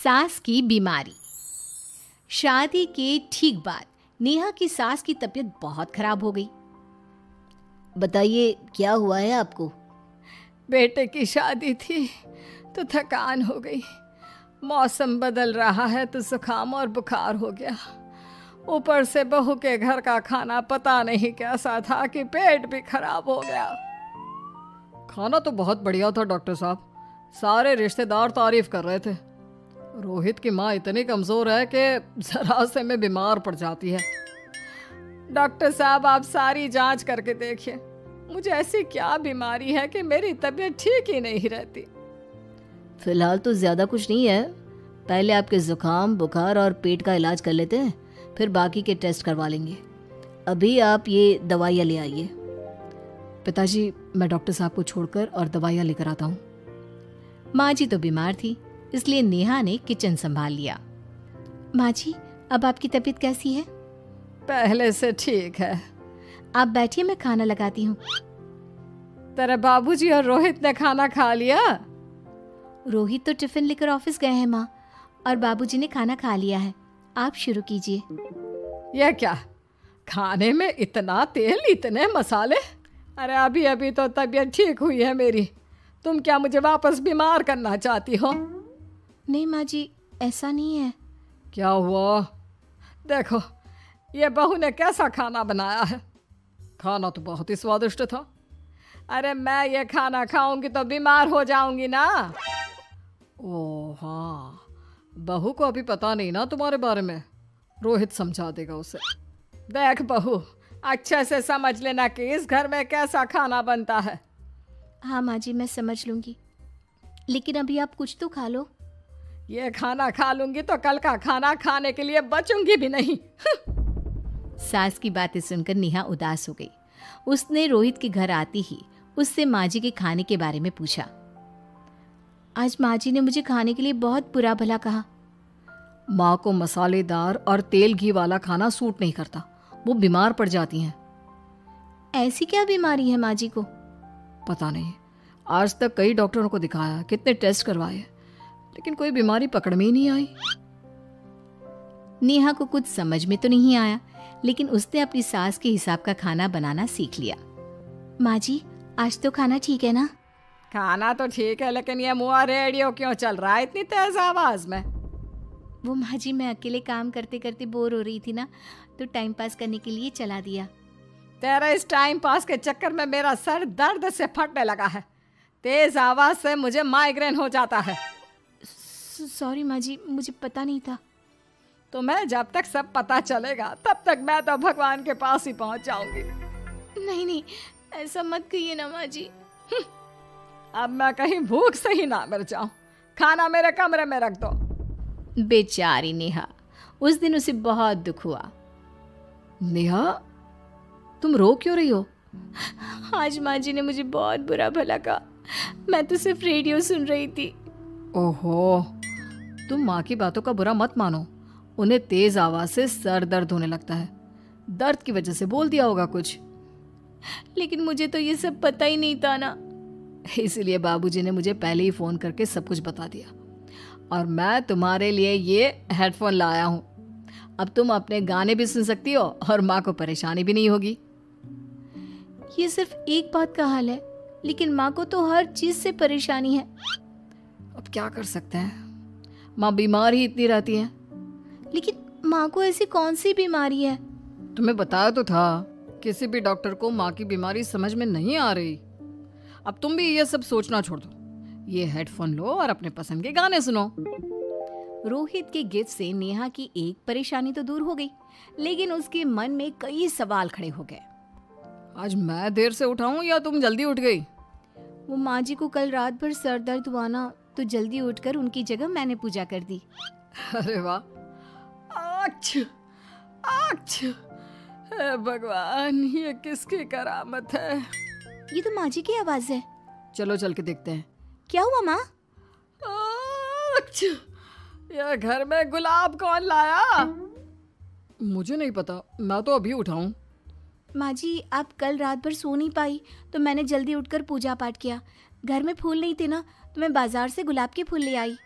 सास की बीमारी। शादी के ठीक बाद नेहा की सास की तबीयत बहुत खराब हो गई। बताइए क्या हुआ है आपको? बेटे की शादी थी तो थकान हो गई। मौसम बदल रहा है तो जुकाम और बुखार हो गया। ऊपर से बहू के घर का खाना पता नहीं कैसा था कि पेट भी खराब हो गया। खाना तो बहुत बढ़िया था डॉक्टर साहब, सारे रिश्तेदार तारीफ कर रहे थे। रोहित की माँ इतनी कमज़ोर है कि जरा से में बीमार पड़ जाती है। डॉक्टर साहब आप सारी जांच करके देखिए, मुझे ऐसी क्या बीमारी है कि मेरी तबीयत ठीक ही नहीं रहती। फिलहाल तो ज़्यादा कुछ नहीं है, पहले आपके जुकाम बुखार और पेट का इलाज कर लेते हैं, फिर बाकी के टेस्ट करवा लेंगे। अभी आप ये दवाइयाँ ले आइए। पिताजी मैं डॉक्टर साहब को छोड़कर और दवाइयाँ लेकर आता हूँ। माँ जी तो बीमार थी, इसलिए नेहा ने किचन संभाल लिया। माँ जी अब आपकी तबीयत कैसी है? पहले से ठीक है। आप बैठिए, मैं खाना लगाती हूँ। तेरे बाबूजी और रोहित ने खाना खा लिया? रोहित तो टिफिन लेकर ऑफिस गए हैं माँ, और बाबूजी ने खाना खा लिया है। आप शुरू कीजिए। यह क्या, खाने में इतना तेल इतने मसाले? अरे अभी अभी तो तबीयत ठीक हुई है मेरी, तुम क्या मुझे वापस बीमार करना चाहती हो? नहीं माँ जी, ऐसा नहीं है। क्या हुआ? देखो ये बहू ने कैसा खाना बनाया है। खाना तो बहुत ही स्वादिष्ट था। अरे मैं ये खाना खाऊंगी तो बीमार हो जाऊंगी ना। ओह हाँ, बहू को अभी पता नहीं ना तुम्हारे बारे में, रोहित समझा देगा उसे। देख बहू, अच्छे से समझ लेना कि इस घर में कैसा खाना बनता है। हाँ माँ जी, मैं समझ लूँगी, लेकिन अभी आप कुछ तो खा लो। ये खाना खा लूंगी तो कल का खाना खाने के लिए बचूंगी भी नहीं। सास की बातें सुनकर नेहा उदास हो गई। उसने रोहित के घर आती ही उससे माँ जी के खाने के बारे में पूछा। आज माँ जी ने मुझे खाने के लिए बहुत बुरा भला कहा। माँ को मसालेदार और तेल घी वाला खाना सूट नहीं करता, वो बीमार पड़ जाती हैं। ऐसी क्या बीमारी है माँ जी को? पता नहीं, आज तक कई डॉक्टरों को दिखाया, कितने टेस्ट करवाए, लेकिन कोई बीमारी पकड़ में ही नहीं आई। नेहा को कुछ समझ में तो नहीं आया, लेकिन उसने अपनी सास के हिसाब का खाना बनाना सीख लिया। माँ जी आज तो खाना ठीक है ना? खाना तो ठीक है, लेकिन ये मुआ रेडियो क्यों चल रहा है इतनी तेज आवाज में? वो माँ जी मैं अकेले काम करते करते बोर हो रही थी ना, तो टाइम पास करने के लिए चला दिया। तेरा इस टाइम पास के चक्कर में मेरा सर दर्द से फटने लगा है। तेज आवाज से मुझे माइग्रेन हो जाता है। सॉरी माँ जी, मुझे पता नहीं था। तुम्हें जब तक सब पता चलेगा तब तक मैं तो भगवान के पास ही पहुंच जाऊंगी। नहीं नहीं, ऐसा मत कहिए ना माँ जी। अब मैं कहीं भूख से ही ना मर जाऊं। खाना मेरे कमरे में रख दो। बेचारी नेहा, उस दिन उसे बहुत दुख हुआ। नेहा तुम रो क्यों रही हो? आज माँ जी ने मुझे बहुत बुरा भला कहा, मैं तो सिर्फ रेडियो सुन रही थी। ओहो, तुम माँ की बातों का बुरा मत मानो, उन्हें तेज आवाज से सर दर्द होने लगता है, दर्द की वजह से बोल दिया होगा कुछ। लेकिन मुझे तो ये सब पता ही नहीं था ना, इसलिए बाबूजी ने मुझे पहले ही फोन करके सब कुछ बता दिया, और मैं तुम्हारे लिए ये हेडफोन लाया हूँ। अब तुम अपने गाने भी सुन सकती हो और माँ को परेशानी भी नहीं होगी। ये सिर्फ एक बात का हाल है, लेकिन माँ को तो हर चीज से परेशानी है। अब क्या कर सकते हैं, माँ बीमार ही इतनी रहती है। लेकिन माँ को ऐसी कौन सी बीमारी है? तुम्हें बताया तो था, किसी भी डॉक्टर को माँ की बीमारी समझ में नहीं आ रही। अब तुम भी ये सब सोचना छोड़ दो, ये हेडफोन लो और अपने पसंद के गाने सुनो। रोहित के गिफ्ट से नेहा की एक परेशानी तो दूर हो गई, लेकिन उसके मन में कई सवाल खड़े हो गए। आज मैं देर से उठा हूँ या तुम जल्दी उठ गई? वो माँ जी को कल रात भर सर दर्द हुआ ना, तो जल्दी उठकर उनकी जगह मैंने पूजा कर दी। अरे वाह, अच्छा अच्छा, हे भगवान, ये किसकी करामत है? ये तो माँ जी की आवाज है। चलो चल के देखते हैं। क्या हुआ माँ? अच्छा, ये घर में गुलाब कौन लाया? मुझे नहीं पता, मैं तो अभी उठा हूँ। माँ जी आप कल रात भर सो नहीं पाई, तो मैंने जल्दी उठकर पूजा पाठ किया। घर में फूल नहीं थे ना, तो मैं बाजार से गुलाब के फूल ले आई।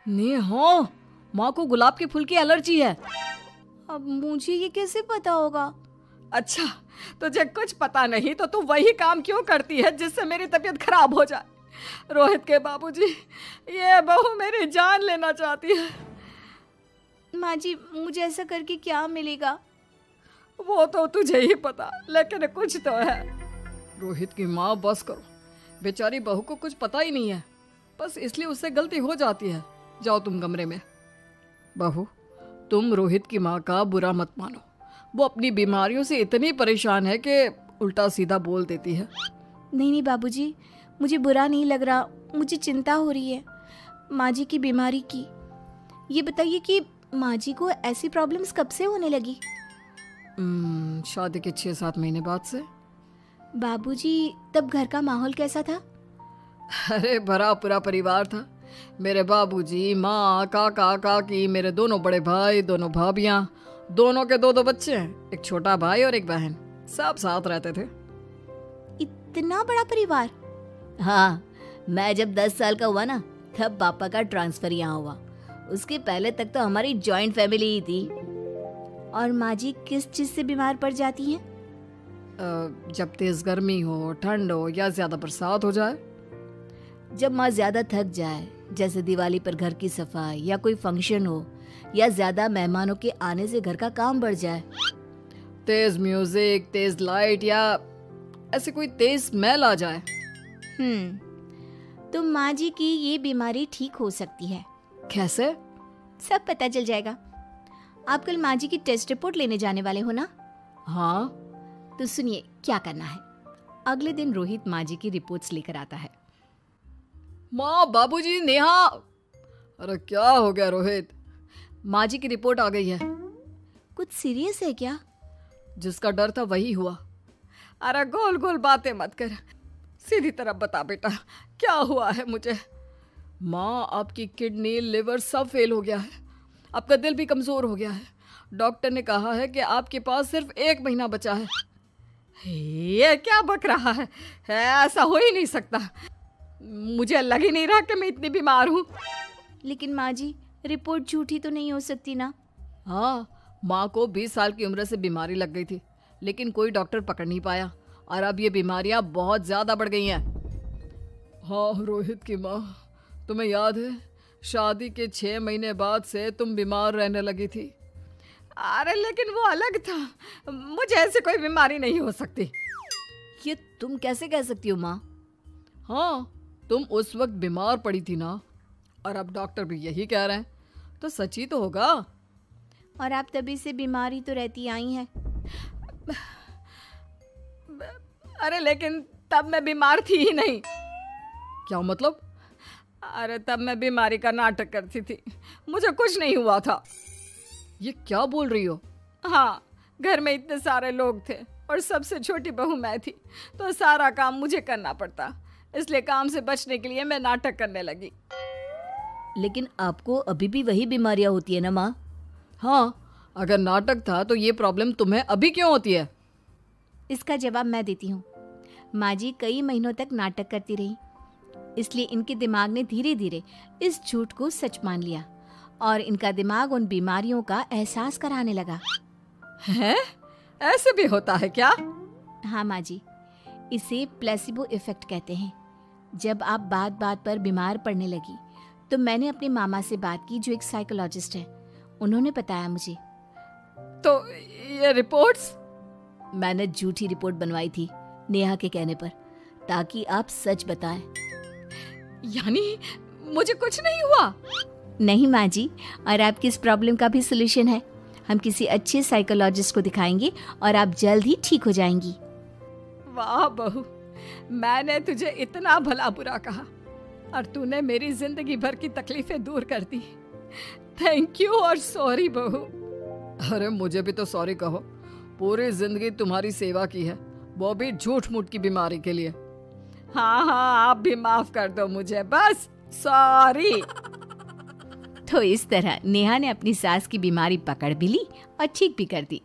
नेहा, माँ को गुलाब के फूल की एलर्जी है। अब मुझे ये कैसे पता होगा? अच्छा, तुझे कुछ पता नहीं तो तू वही काम क्यों करती है जिससे मेरी तबीयत खराब हो जाए? रोहित के बाबूजी, ये बहू मेरी जान लेना चाहती है। माँ जी, मुझे ऐसा करके क्या मिलेगा? वो तो तुझे ही पता, लेकिन कुछ तो है। रोहित की माँ, बस करो। बेचारी बहू को कुछ पता ही नहीं है, बस इसलिए उससे गलती हो जाती है। जाओ तुम कमरे में। बहू, तुम रोहित की माँ का बुरा मत मानो। वो अपनी बीमारियों से इतनी परेशान है कि उल्टा सीधा बोल देती है। नहीं बाबूजी, मुझे बुरा नहीं लग रहा, मुझे चिंता हो रही है माँ जी की बीमारी की। ये बताइए कि माँ जी को ऐसी प्रॉब्लम्स कब से होने लगी? शादी के 6-7 महीने बाद से। बाबूजी, तब घर का माहौल कैसा था? अरे भरा पूरा परिवार था। मेरे बाबूजी, माँ, काका, काकी, मेरे दोनों बड़े भाई, दोनों भाभियाँ, दोनों के 2-2 बच्चे हैं, एक छोटा भाई और एक बहन। सब साथ रहते थे। इतना बड़ा परिवार? हाँ, मैं जब 10 साल का हुआ ना, तब पापा का ट्रांसफर यहाँ हुआ। उसके पहले तक तो हमारी जॉइंट फैमिली ही थी। और माँ जी किस चीज से बीमार पड़ जाती हैं? जब तेज गर्मी हो, ठंड हो या ज्यादा बरसात हो जाए। जब माँ ज्यादा थक जाए, जैसे दिवाली पर घर की सफाई या कोई फंक्शन हो, या ज्यादा मेहमानों के आने से घर का काम बढ़ जाए। तेज म्यूजिक, तेज लाइट या ऐसे कोई तेज स्मेल आ जाए। तो माँ जी की ये बीमारी ठीक हो सकती है। कैसे? सब पता चल जाएगा। आप कल माँ जी की टेस्ट रिपोर्ट लेने जाने वाले हो ना? हाँ। तो सुनिए क्या करना है। अगले दिन रोहित माँ जी की रिपोर्ट्स लेकर आता है। माँ, बाबूजी, नेहा। अरे क्या हो गया रोहित? माँ जी की रिपोर्ट आ गई है। कुछ सीरियस है क्या? जिसका डर था वही हुआ। अरे गोल गोल बातें मत कर, सीधी तरफ बता बेटा, क्या हुआ है मुझे? माँ, आपकी किडनी, लिवर सब फेल हो गया है। आपका दिल भी कमजोर हो गया है। डॉक्टर ने कहा है कि आपके पास सिर्फ 1 महीना बचा है। ये क्या बक रहा है? ऐसा हो ही नहीं सकता। मुझे लग ही नहीं रहा कि मैं इतनी बीमार हूँ। लेकिन माँ जी, रिपोर्ट झूठी तो नहीं हो सकती ना? हाँ, माँ को 20 साल की उम्र से बीमारी लग गई थी, लेकिन कोई डॉक्टर पकड़ नहीं पाया और अब ये बीमारियां बहुत ज्यादा बढ़ गई हैं। हाँ रोहित की माँ, तुम्हें याद है शादी के 6 महीने बाद से तुम बीमार रहने लगी थी। अरे लेकिन वो अलग था, मुझे ऐसी कोई बीमारी नहीं हो सकती। ये तुम कैसे कह सकती हो माँ? हाँ, तुम उस वक्त बीमार पड़ी थी ना, और अब डॉक्टर भी यही कह रहे हैं, तो सच ही तो होगा। और आप तभी से बीमारी तो रहती आई हैं। अरे लेकिन तब मैं बीमार थी ही नहीं। क्या मतलब? अरे तब मैं बीमारी का नाटक करती थी, मुझे कुछ नहीं हुआ था। ये क्या बोल रही हो? हाँ, घर में इतने सारे लोग थे और सबसे छोटी बहू मैं थी, तो सारा काम मुझे करना पड़ता, इसलिए काम से बचने के लिए मैं नाटक करने लगी। लेकिन आपको अभी भी वही बीमारियां होती है ना माँ? हाँ, अगर नाटक था तो ये प्रॉब्लम तुम्हें अभी क्यों होती है? इसका जवाब मैं देती हूँ। माँ जी कई महीनों तक नाटक करती रही, इसलिए इनके दिमाग ने धीरे धीरे इस झूठ को सच मान लिया और इनका दिमाग उन बीमारियों का एहसास कराने लगा। हैं? ऐसे भी होता है क्या? हाँ माँ जी, इसे प्लेसिबो इफेक्ट कहते हैं। जब आप बात बात पर बीमार पड़ने लगी तो मैंने अपने मामा से बात की, जो एक साइकोलॉजिस्ट है। उन्होंने बताया मुझे। तो ये रिपोर्ट्स? मैंने झूठी रिपोर्ट बनवाई थी नेहा के कहने पर, ताकि आप सच बताएं। यानी मुझे कुछ नहीं हुआ? नहीं माँ जी, और आपकी इस प्रॉब्लम का भी सोल्यूशन है। हम किसी अच्छे साइकोलॉजिस्ट को दिखाएंगे और आप जल्द ही ठीक हो जाएंगी। वाह बहू, मैंने तुझे इतना भला बुरा कहा और तूने मेरी जिंदगी भर की तकलीफें दूर कर दी। थैंक यू और सॉरी बहू। अरे मुझे भी तो सॉरी कहो, पूरी जिंदगी तुम्हारी सेवा की है, वो भी झूठ मूठ की बीमारी के लिए। हाँ हाँ, आप भी माफ कर दो मुझे, बस सॉरी। तो इस तरह नेहा ने अपनी सास की बीमारी पकड़ भी ली और ठीक भी कर दी।